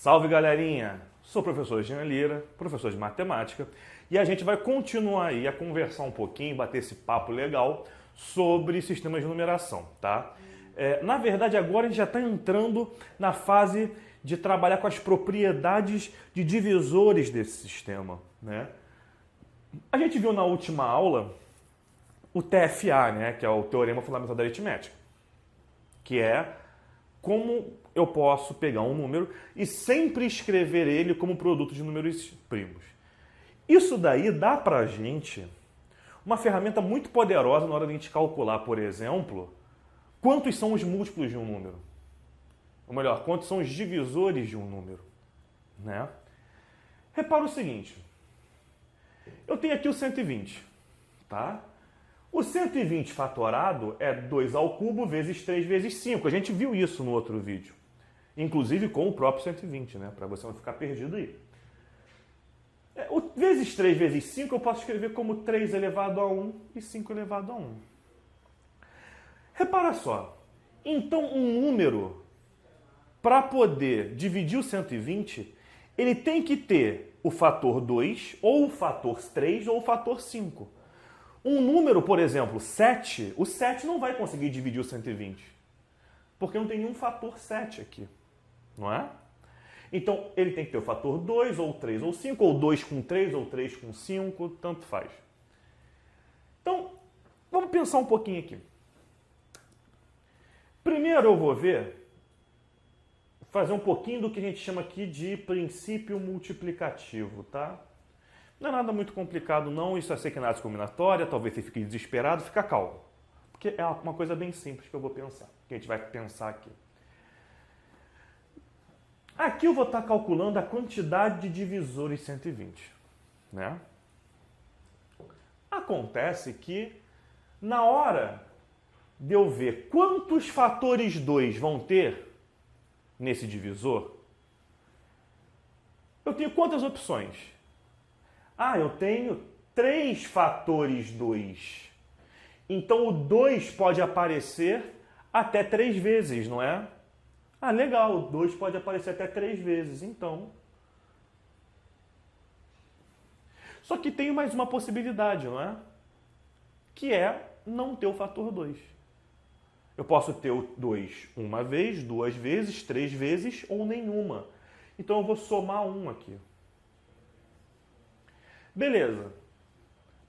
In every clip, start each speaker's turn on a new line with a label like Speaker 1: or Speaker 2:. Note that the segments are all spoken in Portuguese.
Speaker 1: Salve, galerinha! Sou o professor Jean Lira, professor de matemática, e a gente vai continuar aí a conversar um pouquinho, bater esse papo legal sobre sistemas de numeração, tá? Na verdade, agora a gente já está entrando na fase de trabalhar com as propriedades de divisores desse sistema, né? A gente viu na última aula o TFA, né, que é o Teorema Fundamental da Aritmética, que é como eu posso pegar um número e sempre escrever ele como produto de números primos. Isso daí dá pra gente uma ferramenta muito poderosa na hora de a gente calcular, por exemplo, quantos são os múltiplos de um número. Ou melhor, quantos são os divisores de um número, né? Repara o seguinte, eu tenho aqui o 120, tá? O 120 fatorado é 2 ao cubo vezes 3 vezes 5. A gente viu isso no outro vídeo. Inclusive com o próprio 120, né? Para você não ficar perdido aí. O vezes 3 vezes 5 eu posso escrever como 3 elevado a 1 e 5 elevado a 1. Repara só. Então um número, para poder dividir o 120, ele tem que ter o fator 2, ou o fator 3, ou o fator 5. Um número, por exemplo, 7, o 7 não vai conseguir dividir o 120, porque não tem nenhum fator 7 aqui, não é? Então, ele tem que ter o fator 2, ou 3, ou 5, ou 2 com 3, ou 3 com 5, tanto faz. Então, vamos pensar um pouquinho aqui. Primeiro eu vou fazer um pouquinho do que a gente chama aqui de princípio multiplicativo, tá? Não é nada muito complicado não, isso é sequência combinatória, talvez você fique desesperado, fica calmo. Porque é uma coisa bem simples que eu vou pensar, que a gente vai pensar aqui. Aqui eu vou estar calculando a quantidade de divisores 120, né? Acontece que na hora de eu ver quantos fatores 2 vão ter nesse divisor, eu tenho quantas opções? Eu tenho 3 fatores 2. Então o 2 pode aparecer até 3 vezes, não é? Legal, o 2 pode aparecer até 3 vezes, então. Só que tem mais uma possibilidade, não é? Que é não ter o fator 2. Eu posso ter o 2 uma vez, 2 vezes, 3 vezes ou nenhuma. Então eu vou somar 1 aqui. Beleza.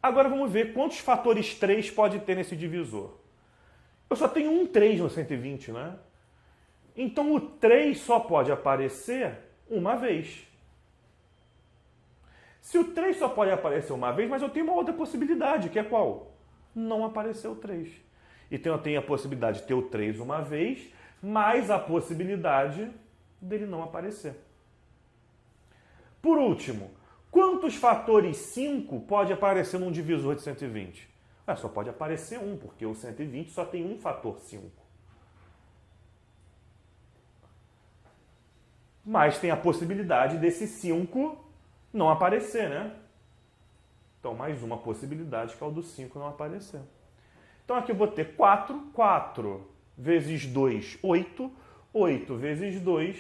Speaker 1: Agora vamos ver quantos fatores 3 pode ter nesse divisor. Eu só tenho um 3 no 120, né? Então o 3 só pode aparecer uma vez. Se o 3 só pode aparecer uma vez, mas eu tenho uma outra possibilidade, que é qual? Não aparecer o 3. Então eu tenho a possibilidade de ter o 3 uma vez, mais a possibilidade dele não aparecer. Por último, quantos fatores 5 pode aparecer num divisor de 120? Só pode aparecer um, porque o 120 só tem um fator 5. Mas tem a possibilidade desse 5 não aparecer, né? Então, mais uma possibilidade, que é o do 5 não aparecer. Então, aqui eu vou ter 4. 4 vezes 2, 8. 8 vezes 2,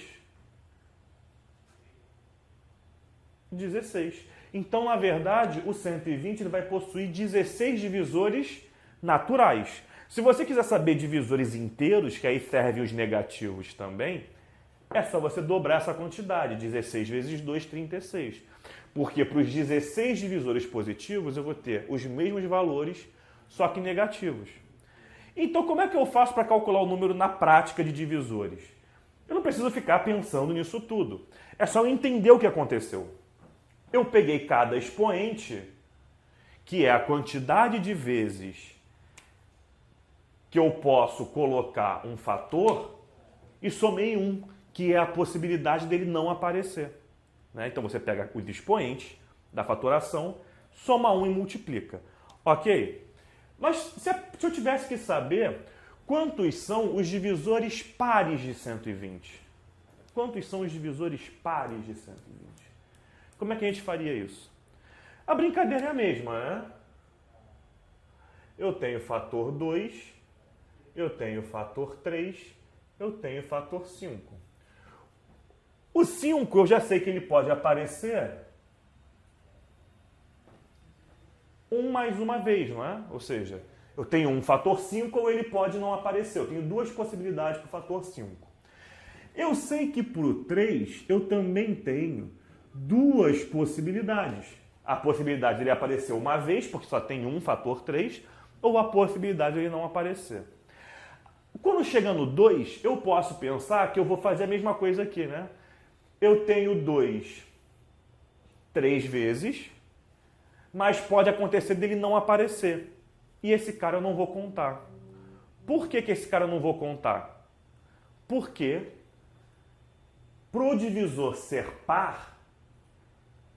Speaker 1: 16. Então, na verdade, o 120 ele vai possuir 16 divisores naturais. Se você quiser saber divisores inteiros, que aí servem os negativos também, é só você dobrar essa quantidade. 16 vezes 2, 36. Porque para os 16 divisores positivos eu vou ter os mesmos valores, só que negativos. Então, como é que eu faço para calcular o número na prática de divisores? Eu não preciso ficar pensando nisso tudo. É só eu entender o que aconteceu. Eu peguei cada expoente, que é a quantidade de vezes que eu posso colocar um fator, e somei 1, que é a possibilidade dele não aparecer, né? Então você pega os expoentes da fatoração, soma 1 e multiplica. Ok? Mas se eu tivesse que saber quantos são os divisores pares de 120? Quantos são os divisores pares de 120? Como é que a gente faria isso? A brincadeira é a mesma, né? Eu tenho fator 2, eu tenho fator 3, eu tenho fator 5. O 5 eu já sei que ele pode aparecer 1 mais uma vez, não é? Ou seja, eu tenho um fator 5 ou ele pode não aparecer. Eu tenho duas possibilidades para o fator 5. Eu sei que para o 3 eu também tenho duas possibilidades. A possibilidade dele aparecer uma vez, porque só tem um fator 3, ou a possibilidade dele não aparecer. Quando chega no 2, eu posso pensar que eu vou fazer a mesma coisa aqui, né? Eu tenho 2 3 vezes, mas pode acontecer dele não aparecer. E esse cara eu não vou contar. Por que esse cara eu não vou contar? Porque pro divisor ser par,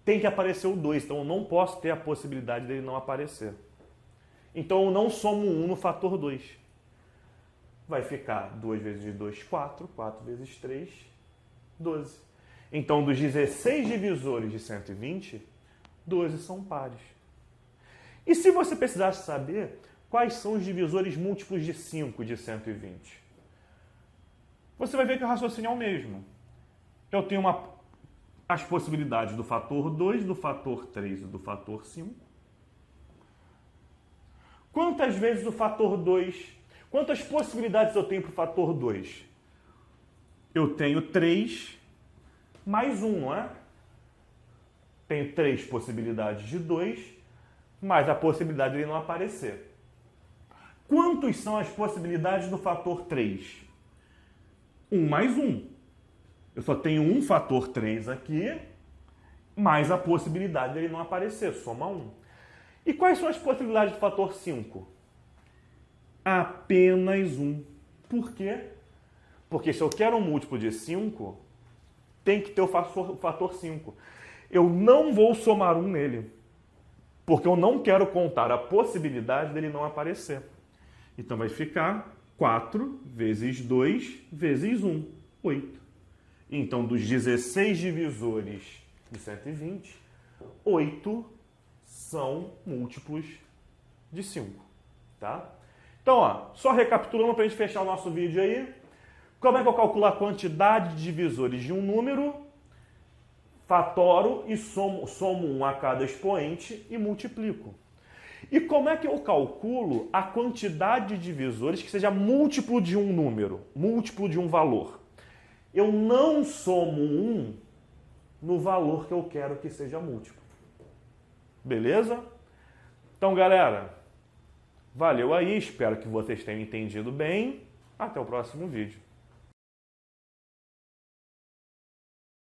Speaker 1: tem que aparecer o 2. Então eu não posso ter a possibilidade dele não aparecer. Então eu não somo 1 no fator 2. Vai ficar 2 vezes 2, 4. 4 vezes 3, 12. Então dos 16 divisores de 120, 12 são pares. E se você precisasse saber quais são os divisores múltiplos de 5 de 120, você vai ver que o raciocínio é o mesmo. Eu tenho as possibilidades do fator 2, do fator 3 e do fator 5. Quantas vezes o fator 2? Quantas possibilidades eu tenho para o fator 2? Eu tenho 3 mais 1, não é? Tenho 3 possibilidades de 2, mais a possibilidade de ele não aparecer. Quantas são as possibilidades do fator 3? 1 mais 1. Eu só tenho um fator 3 aqui, mais a possibilidade dele não aparecer, soma 1. E quais são as possibilidades do fator 5? Apenas 1. Por quê? Porque se eu quero um múltiplo de 5, tem que ter o fator 5. Eu não vou somar 1 nele, porque eu não quero contar a possibilidade dele não aparecer. Então vai ficar 4 vezes 2 vezes 1, 8. Então, dos 16 divisores de 120, 8 são múltiplos de 5, tá? Então, ó, só recapitulando para a gente fechar o nosso vídeo aí. Como é que eu calculo a quantidade de divisores de um número? Fatoro e somo 1 a cada expoente e multiplico. E como é que eu calculo a quantidade de divisores que seja múltiplo de um número, múltiplo de um valor? Eu não somo 1 no valor que eu quero que seja múltiplo. Beleza? Então, galera, valeu aí. Espero que vocês tenham entendido bem. Até o próximo vídeo.